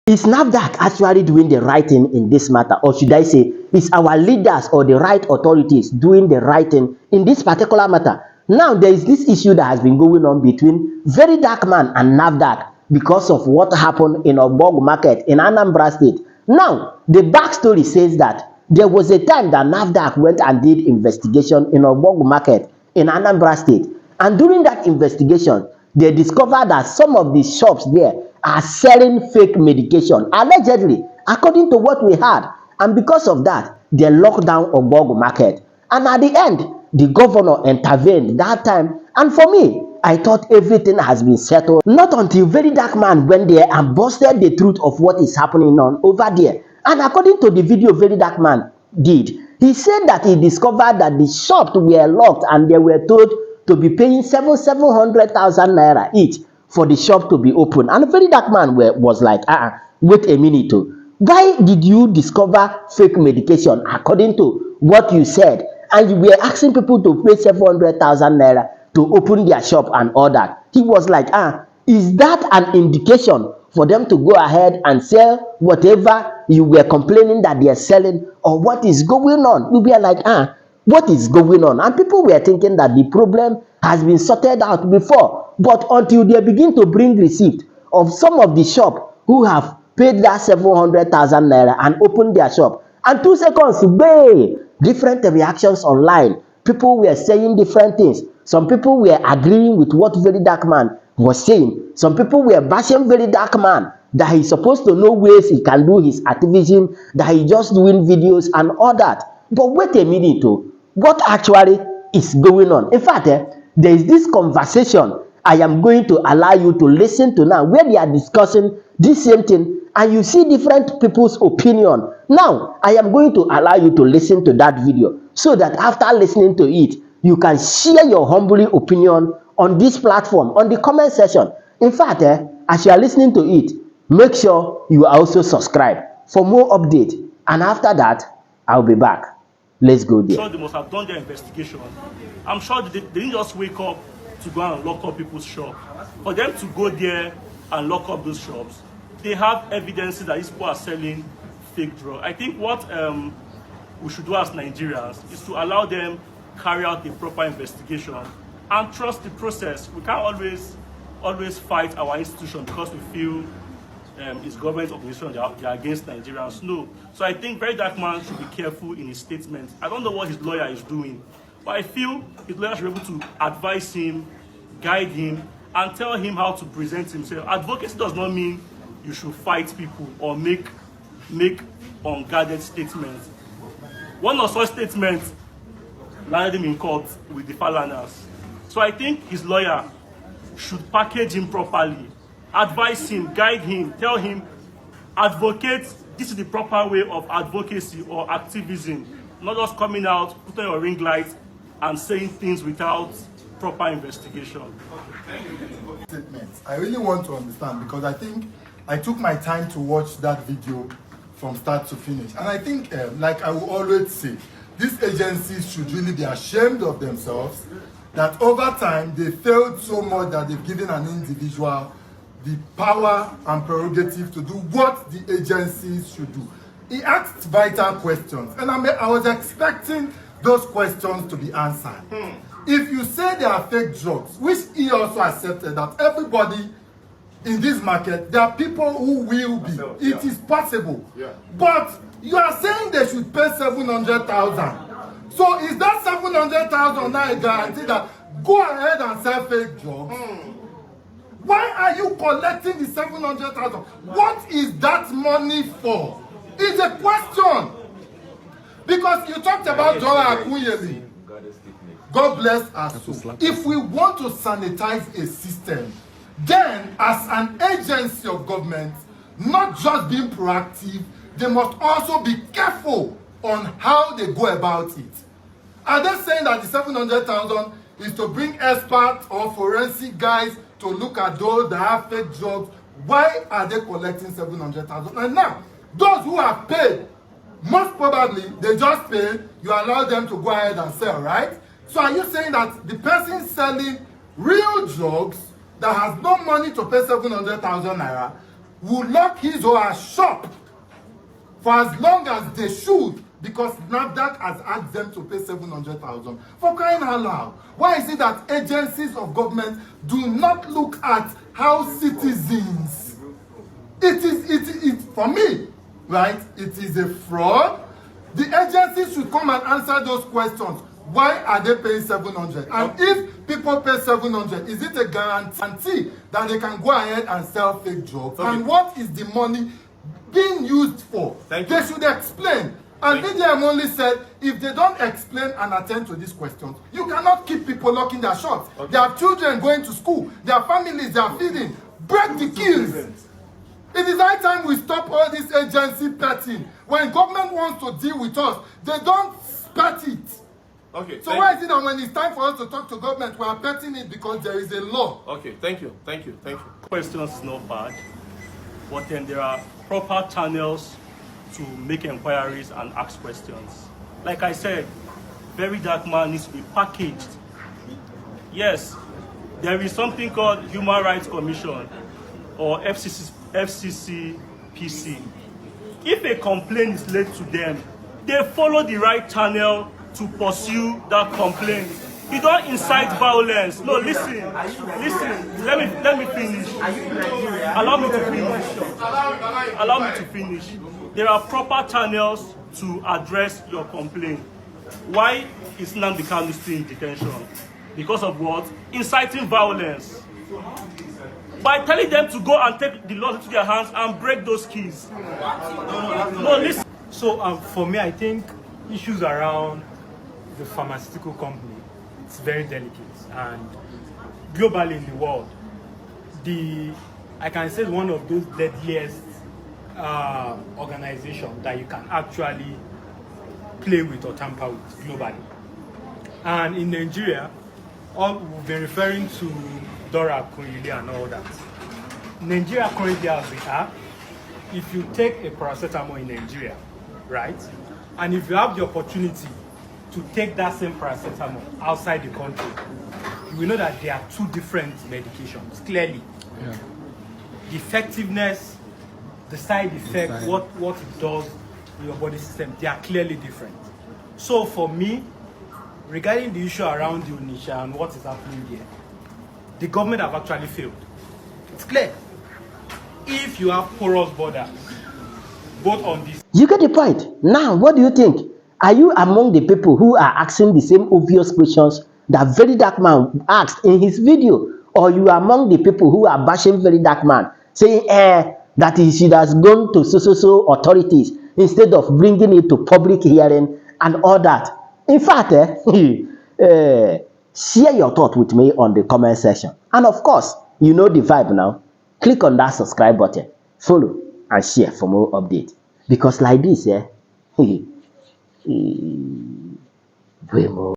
Is NAfDAC actually doing the right thing in this matter, or should I say, is our leaders or the right authorities doing the right thing in this particular matter? Now, there is this issue that has been going on between Verydarkman and NAfDAC because of what happened in Obog Market in Anambra State. Now, the backstory says that there was a time that NAfDAC went and did investigation in Obog Market in Anambra State, and during that investigation, they discovered that some of the shops there are selling fake medication, allegedly, according to what we heard. And because of that, they locked down Obog Market. And at the end, the governor intervened that time. And for me, I thought everything has been settled. Not until Verydarkman went there and busted the truth of what is happening on over there. And according to the video Verydarkman did, he said that he discovered that the shops were locked and they were told to be paying 700,000 naira each for the shop to be open. And Verydarkman was like, wait a minute. Why did you discover fake medication according to what you said? And you were asking people to pay 700,000 naira to open their shop and all that. He was like, is that an indication for them to go ahead and sell whatever you were complaining that they are selling, or what is going on? We were like, what is going on? And people were thinking that the problem has been sorted out before, but until they begin to bring receipt of some of the shop who have paid that 700,000 naira and opened their shop, and 2 seconds, different reactions online. People were saying different things. Some people were agreeing with what Verydarkman was saying. Some people were bashing Verydarkman, that he's supposed to know ways he can do his activism, that he just doing videos and all that. But wait a minute, what actually is going on? In fact, there is this conversation I am going to allow you to listen to now, where they are discussing this same thing, and you see different people's opinion. Now, I am going to allow you to listen to that video, so that after listening to it, you can share your humble opinion on this platform, on the comment section. In fact, as you are listening to it, make sure you are also subscribe for more updates. And after that, I'll be back. Let's go there. I'm sure they must have done their investigation. I'm sure they didn't just wake up to go and lock up people's shop. For them to go there and lock up those shops, they have evidences that these people are selling fake drugs. I think what we should do as Nigerians is to allow them carry out the proper investigation and trust the process. We can't always fight our institution because we feel it's government organization they are against Nigerians. No. So I think Verydarkman should be careful in his statements. I don't know what his lawyer is doing, but I feel his lawyer should be able to advise him, guide him, and tell him how to present himself. Advocacy does not mean you should fight people or make unguarded statements. One of such statements landed him in court with the Falanas. So I think his lawyer should package him properly, advise him, guide him, tell him, advocate, this is the proper way of advocacy or activism, not just coming out, putting your ring light and saying things without proper investigation. I really want to understand, because I think I took my time to watch that video from start to finish. And I think, like I will always say, these agencies should really be ashamed of themselves that over time they failed so much that they've given an individual the power and prerogative to do what the agencies should do. He asked vital questions, and I was expecting those questions to be answered. If you say they are fake drugs, which he also accepted that everybody in this market, there are people who will be. It is possible. But you are saying they should pay 700,000. So is that 700,000 now a guarantee that go ahead and sell fake drugs? Why are you collecting the 700,000? What is that money for? It's a question. Because you talked about Dora Akunyeli. God bless us. If we want to sanitize a system, then as an agency of government, not just being proactive, they must also be careful on how they go about it. Are they saying that the 700,000 is to bring experts or forensic guys to look at those that have fake drugs? Why are they collecting 700,000? And now, those who have paid, most probably they just pay, you allow them to go ahead and sell, right? So are you saying that the person selling real drugs that has no money to pay 700,000 naira will lock his or her shop for as long as they should, because NAfDAC has asked them to pay 700,000. For crying out loud, why is it that agencies of government do not look at how citizens? It for me, right? It is a fraud. The agencies should come and answer those questions. Why are they paying 700? And if people pay 700, is it a guarantee that they can go ahead and sell fake drugs? Okay. And what is the money being used for? They should explain. And VDM only said, if they don't explain and attend to these questions, you cannot keep people locking their shops. Okay. They have children going to school, their families, they are feeding. Break the queues. It is high time we stop all this agency petting. When government wants to deal with us, they don't pet it. Okay. So why is it that when it's time for us to talk to government, we are petting it because there is a law? Okay, thank you. Questions is not bad, but then there are proper channels to make inquiries and ask questions. Like I said, Verydarkman needs to be packaged. Yes, there is something called Human Rights Commission or FCCPC. If a complaint is laid to them, they follow the right channel to pursue that complaint. You don't incite violence. No, listen. Let me finish. Allow me to finish. There are proper channels to address your complaint. Why is Nnamdi Kanu still in detention? Because of what? Inciting violence. By telling them to go and take the law into their hands and break those keys. No, listen. So for me, I think issues around the pharmaceutical company, it's very delicate, and globally in the world, I can say one of those deadliest organizations that you can actually play with or tamper with globally. And in Nigeria, we've been referring to Dora Akunyili and all that. Nigeria currently, as we are, if you take a paracetamol in Nigeria, right, and if you have the opportunity to take that same paracetamol outside the country, you will know that there are two different medications, clearly. Yeah. The effectiveness, the side effect, what it does in your body system, they are clearly different. So for me, regarding the issue around the Onitsha and what is happening there, the government have actually failed. It's clear. If you have porous borders, both on this... You get the point. Now, what do you think? Are you among the people who are asking the same obvious questions that Verydarkman asked in his video? Or you are among the people who are bashing Verydarkman, saying that he should have gone to so authorities instead of bringing it to public hearing and all that? In fact, share your thought with me on the comment section. And of course, you know the vibe now. Click on that subscribe button, follow, and share for more updates. Because like this, way more.